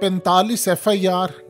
45 FIR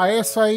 ISI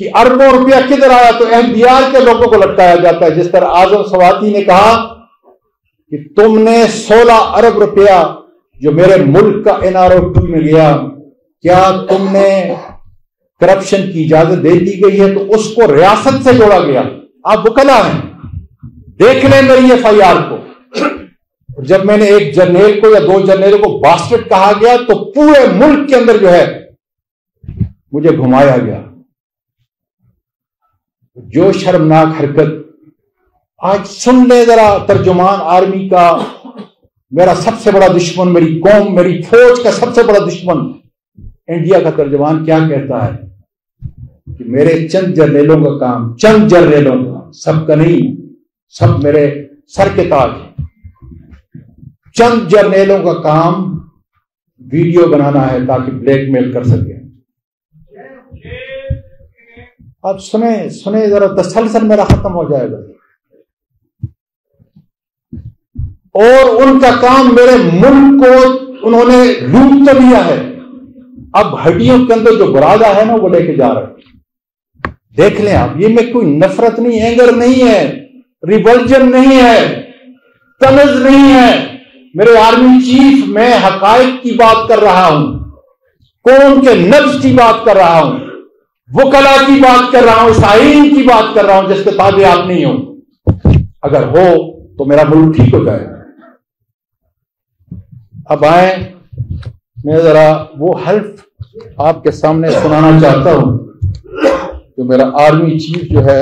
کہ اربوں روپیہ کدھر آیا تو احمدیار کے لوگوں کو لٹکایا جاتا ہے. جس طرح اعظم سواتی نے کہا کہ تم نے 16 ارب روپیہ جو میرے ملک کا NRO2 میں گیا، کیا تم نے کرپشن کی اجازت دے دی گئی ہے؟ تو اس کو ریاست سے جوڑا گیا. آپ وکلا ہیں، دیکھ لیں میری FIR کو. جب میں نے ایک جرنیل کو یا 2 جرنیلوں کو باسٹرڈ کہا گیا تو پورے ملک کے اندر جو ہے مجھے گھمایا گیا. جو شرمناک حرکت. آج سن لے ذرا ترجمان آرمی کا، میرا سب سے بڑا دشمن، میری قوم، میری فوج کا سب سے بڑا دشمن انڈیا کا ترجمان کیا کہتا ہے کہ میرے چند جرنیلوں کا کام، چند جرنیلوں کا، سب کا نہیں، سب میرے سر کے تاج، چند جرنیلوں کا کام ویڈیو بنانا ہے تاکہ بلیک میل کر سکے. اب سنیں ذرا، تسلسل میرا ختم ہو جائے گا. اور ان کا کام میرے ملک کو انہوں نے لوٹ تو لیا ہے، اب ہڈیوں کے اندر جو برادہ ہے نا وہ لے کے جا رہے ہیں. دیکھ لیں آپ، یہ میں کوئی نفرت نہیں، اینگر نہیں ہے، ریولجن نہیں ہے، تمیز نہیں ہے. میرے آرمی چیف، میں حقائق کی بات کر رہا ہوں، قوم کے نبض کی بات کر رہا ہوں، وکلا کی بات کر رہا ہوں، اس آئین کی بات کر رہا ہوں جس کے تابع آپ نہیں ہو. اگر ہو تو میرا ملک ٹھیک ہو جائے. اب آئیں، میں ذرا وہ حلف آپ کے سامنے سنانا چاہتا ہوں جو میرا آرمی چیف جو ہے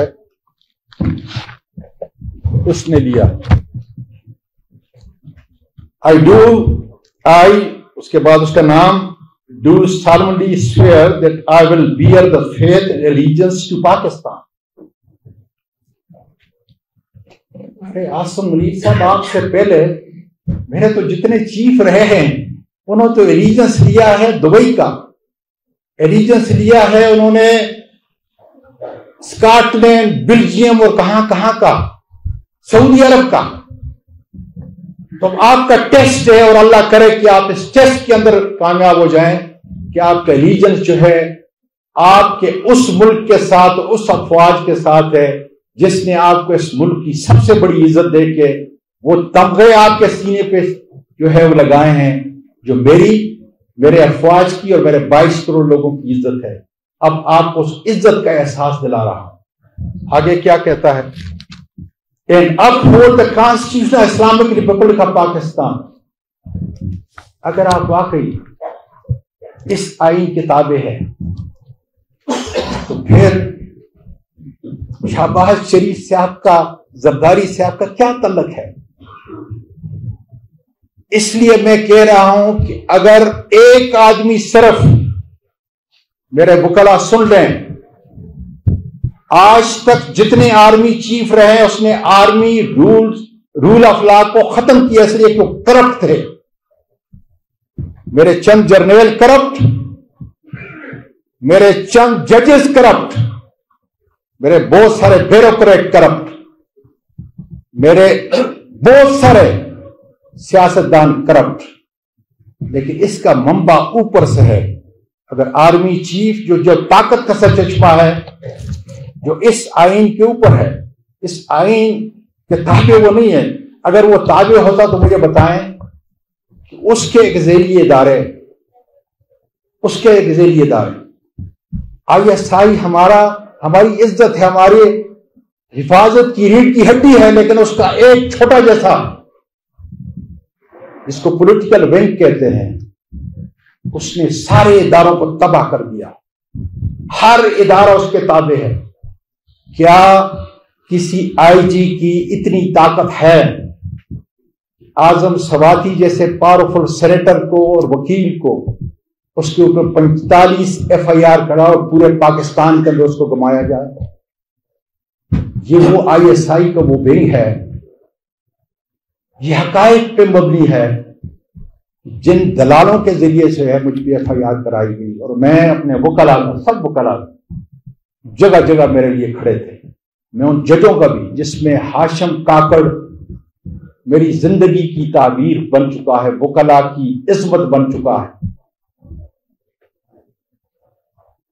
اس نے لیا. اس کے بعد اس کا نام do solemnly swear that I will bear the faith and allegiance to Pakistan. ارے عاصم منیر صاحب، آپ سے پہلے میرے تو جتنے چیف رہے ہیں انہوں نے تو ایلیجنس لیا ہے دبئی کا، ایلیجنس لیا ہے انہوں نے اسکاٹ لینڈ، بیلجیم اور کہاں کا، سعودی عرب کا. تو آپ کا ٹیسٹ ہے، اور اللہ کرے کہ آپ اس ٹیسٹ کے اندر کامیاب ہو جائیں کہ آپ کا ایلیجنس جو ہے آپ کے اس ملک کے ساتھ، اس افواج کے ساتھ ہے جس نے آپ کو اس ملک کی سب سے بڑی عزت دے کے وہ تمغے آپ کے سینے پہ جو ہے وہ لگائے ہیں، جو میرے افواج کی اور میرے 22 کروڑ لوگوں کی عزت ہے. اب آپ کو اس عزت کا احساس دلا رہا ہوں. آگے کیا کہتا ہے؟ And uphold the Constitution of Islamic Republic of Pakistan. اگر آپ واقعی اس آئین کے تابع ہے تو پھر شہباز شریف صاحب کا، زرداری صاحب کا کیا تعلق ہے؟ اس لیے میں کہہ رہا ہوں کہ اگر ایک آدمی صرف، میرے وکلا سن لیں، آج تک جتنے آرمی چیف رہے اس نے آرمی رول آف لا کو ختم کیا، اس لیے کہ وہ کرپٹ تھے. میرے چند جرنیل کرپٹ، میرے چند ججز کرپٹ، میرے بہت سارے بیوروکریٹ کرپٹ، میرے بہت سارے سیاستدان کرپٹ. لیکن اس کا منبع اوپر سے ہے. اگر آرمی چیف جو طاقت کا سرچشمہ ہے، جو اس آئین کے اوپر ہے، اس آئین کے تابع وہ نہیں ہے. اگر وہ تابع ہوتا تو مجھے بتائیں کہ اس کے ایک ذیلی ادارے، ISI ہماری عزت ہے، ہماری حفاظت کی ریڑھ کی ہڈی ہے، لیکن اس کا ایک چھوٹا جیسا، جس کو پولیٹیکل ونگ کہتے ہیں، اس نے سارے اداروں کو تباہ کر دیا. ہر ادارہ اس کے تابع ہے. کیا کسی IG کی اتنی طاقت ہے اعظم سواتی جیسے پاورفل سینیٹر کو اور وکیل کو اس کے اوپر 45 FIR کرا اور پورے پاکستان کے اندر اس کو گمایا جائے؟ یہ وہ ISI کا وہ ونگ ہے، یہ حقائق پہ مبنی ہے. جن دلالوں کے ذریعے سے ہے مجھ پہ FIR کرائی گئی، اور میں اپنے وکلا، سب وکلا جگہ جگہ میرے لیے کھڑے تھے. میں ان ججوں کا بھی، جس میں ہاشم کاکڑ میری زندگی کی تعبیر بن چکا ہے، وکلا کی عصمت بن چکا ہے.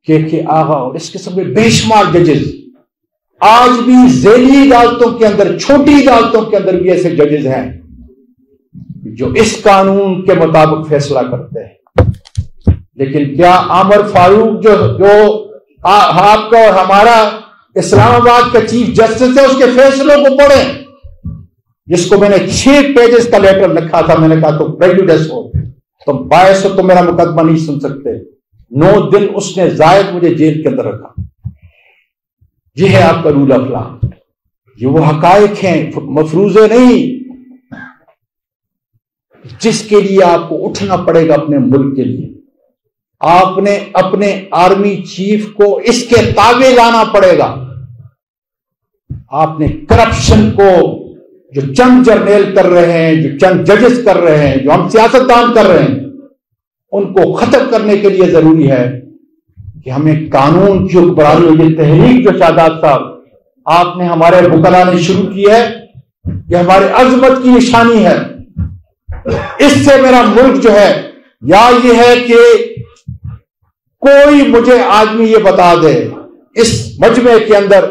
کے آغا اور اس قسم کے بے شمار ججز آج بھی ذیلی عدالتوں کے اندر، چھوٹی عدالتوں کے اندر بھی ایسے ججز ہیں جو اس قانون کے مطابق فیصلہ کرتے ہیں. لیکن کیا عامر فاروق جو آپ کا اور ہمارا اسلام آباد کا چیف جسٹس ہے، اس کے فیصلوں کو پڑھیں، جس کو میں نے 6 پیجز کا لیٹر لکھا تھا. میں نے کہا تم پریجوڈس ہو، تم باعث ہو، تم میرا مقدمہ نہیں سن سکتے. 9 دن اس نے زائد مجھے جیل کے اندر رکھا. یہ ہے آپ کا رول آف لا. یہ وہ حقائق ہیں، مفروضے نہیں، جس کے لیے آپ کو اٹھنا پڑے گا اپنے ملک کے لیے. آپ نے اپنے آرمی چیف کو اس کے تابع لانا پڑے گا. آپ نے کرپشن کو، جو چند جرنیل کر رہے ہیں، جو چند ججز کر رہے ہیں، جو ہم سیاستدان کر رہے ہیں، ان کو ختم کرنے کے لیے ضروری ہے کہ ہمیں قانون کی حکمرانی. یہ تحریک جو شاداب صاحب آپ نے ہمارے وکلاء نے شروع کی ہے، یہ ہمارے عظمت کی نشانی ہے. اس سے میرا ملک جو ہے، یا یہ ہے کہ کوئی مجھے آدمی یہ بتا دے اس مجمع کے اندر،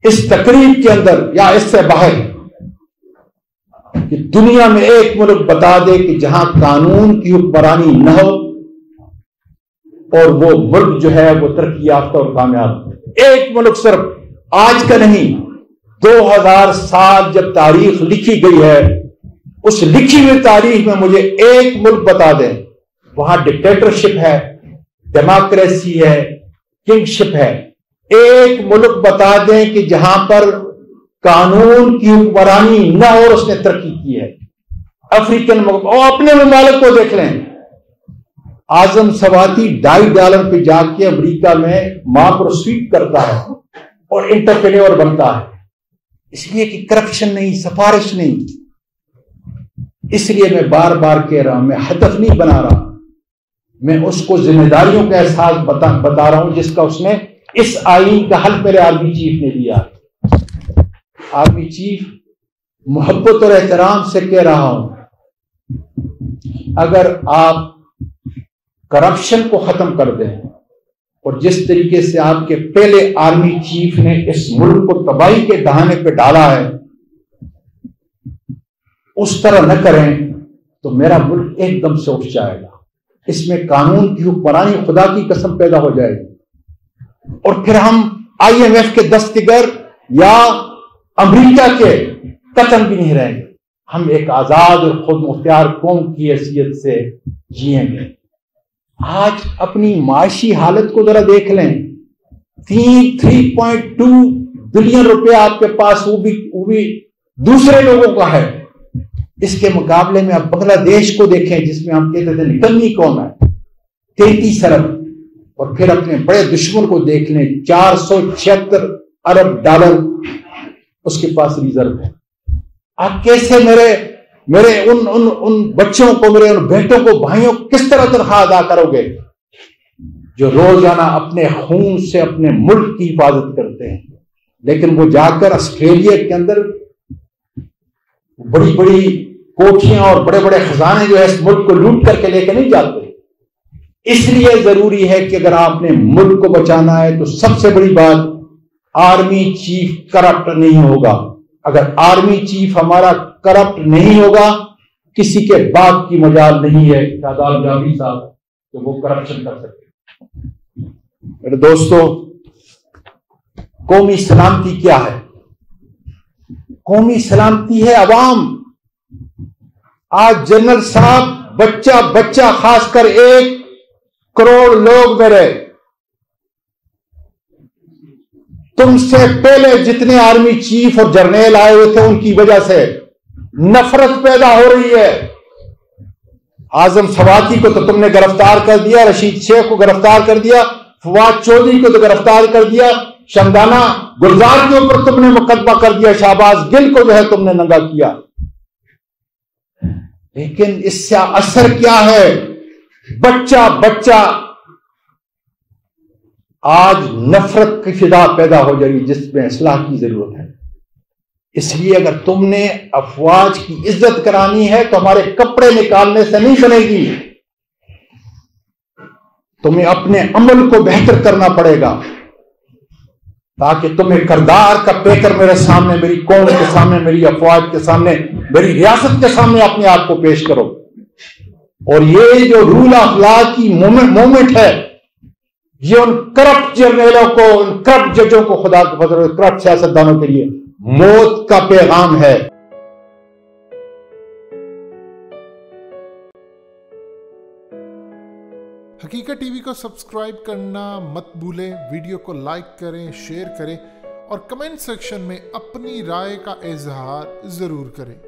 اس تقریب کے اندر یا اس سے باہر، کہ دنیا میں ایک ملک بتا دے کہ جہاں قانون کی حکمرانی نہ ہو اور وہ ملک جو ہے وہ ترقی یافتہ اور کامیاب ہو. ایک ملک صرف آج کا نہیں، 2000 سال جب تاریخ لکھی گئی ہے، اس لکھی ہوئی تاریخ میں مجھے ایک ملک بتا دیں وہاں ڈکٹیٹرشپ ہے، ڈیموکریسی ہے، کنگ شپ ہے. ایک ملک بتا دیں کہ جہاں پر قانون کی حکمرانی نہ ہو اور اس نے ترقی کی ہے. افریقن ملک اور اپنے ممالک کو دیکھ لیں. اعظم سواتی $2.5 پہ جا کے امریکہ میں ماں کو سویپ کرتا ہے اور انٹرپرینور بنتا ہے، اس لیے کہ کرپشن نہیں، سفارش نہیں. اس لیے میں بار بار کہہ رہا ہوں، میں ہدف نہیں بنا رہا، میں اس کو ذمہ داریوں کا احساس بتا رہا ہوں جس کا اس نے اس آئین کا حل میرے آرمی چیف نے دیا. آرمی چیف محبت اور احترام سے کہہ رہا ہوں، اگر آپ کرپشن کو ختم کر دیں اور جس طریقے سے آپ کے پہلے آرمی چیف نے اس ملک کو تباہی کے دہانے پہ ڈالا ہے، اس طرح نہ کریں تو میرا ملک ایک دم سے اٹھ جائے گا. اس میں قانون کی حکمرانی خدا کی قسم پیدا ہو جائے گی، اور پھر ہم IMF کے دستگر یا امریکہ کے قتل بھی نہیں رہیں گے. ہم ایک آزاد اور خود مختار قوم کی حیثیت سے جئیں گے. آج اپنی معاشی حالت کو ذرا دیکھ لیں. 3.2 بلین روپے آپ کے پاس، وہ بھی دوسرے لوگوں کا ہے. اس کے مقابلے میں آپ بنگلہ دیش کو دیکھیں جس میں ہم کہتے تھے نکلنی قوم ہے، 33 ارب. اور پھر اپنے بڑے دشمن کو دیکھ لیں، $476 ارب اس کے پاس ریزرو ہے. آپ کیسے میرے ان بچوں کو، میرے ان بیٹوں کو، بھائیوں کو کس طرح تنخواہ ادا کرو گے جو روزانہ اپنے خون سے اپنے ملک کی حفاظت کرتے ہیں، لیکن وہ جا کر آسٹریلیا کے اندر بڑی بڑی کوٹھیاں اور بڑے بڑے خزانے جو ہے اس ملک کو لوٹ کر کے لے کے نہیں جاتے. اس لیے ضروری ہے کہ اگر آپ نے ملک کو بچانا ہے تو سب سے بڑی بات، آرمی چیف کرپٹ نہیں ہوگا. اگر آرمی چیف ہمارا کرپٹ نہیں ہوگا، کسی کے باپ کی مجال نہیں ہے شاداب جاوید صاحب تو وہ کرپشن کر سکتے. میرے دوستو، قومی سلامتی کیا ہے؟ قومی سلامتی ہے عوام. آج جنرل صاحب بچہ خاص کر 1 کروڑ لوگ میرے، تم سے پہلے جتنے آرمی چیف اور جرنیل آئے ہوئے تھے ان کی وجہ سے نفرت پیدا ہو رہی ہے. اعظم سواتی کو تو تم نے گرفتار کر دیا، رشید شیخ کو گرفتار کر دیا، فواد چودھری کو تو گرفتار کر دیا، شمدانہ گلزار کے اوپر تم نے مقدمہ کر دیا، شہباز گل کو جو ہے تم نے ننگا کیا. لیکن اس سے اثر کیا ہے؟ بچہ آج نفرت کی فضا پیدا ہو جائے گی جس میں اصلاح کی ضرورت ہے. اس لیے اگر تم نے افواج کی عزت کرانی ہے تو ہمارے کپڑے نکالنے سے نہیں بنے گی. تمہیں اپنے عمل کو بہتر کرنا پڑے گا تاکہ تمہیں کردار کا پیکر میرے سامنے، میری قوم کے سامنے، میری افواج کے سامنے، میری ریاست کے سامنے اپنے آپ کو پیش کرو۔ اور یہ جو رول آف لا کی مومنٹ ہے، یہ ان کرپٹ جرنیلوں کو، ان کرپٹ ججوں کو، خدا کے فضل، کرپٹ سیاستدانوں کے لیے موت کا پیغام ہے۔ حقیقت ٹی وی کو سبسکرائب کرنا مت بھولیں، ویڈیو کو لائک کریں، شیئر کریں اور کمنٹ سیکشن میں اپنی رائے کا اظہار ضرور کریں۔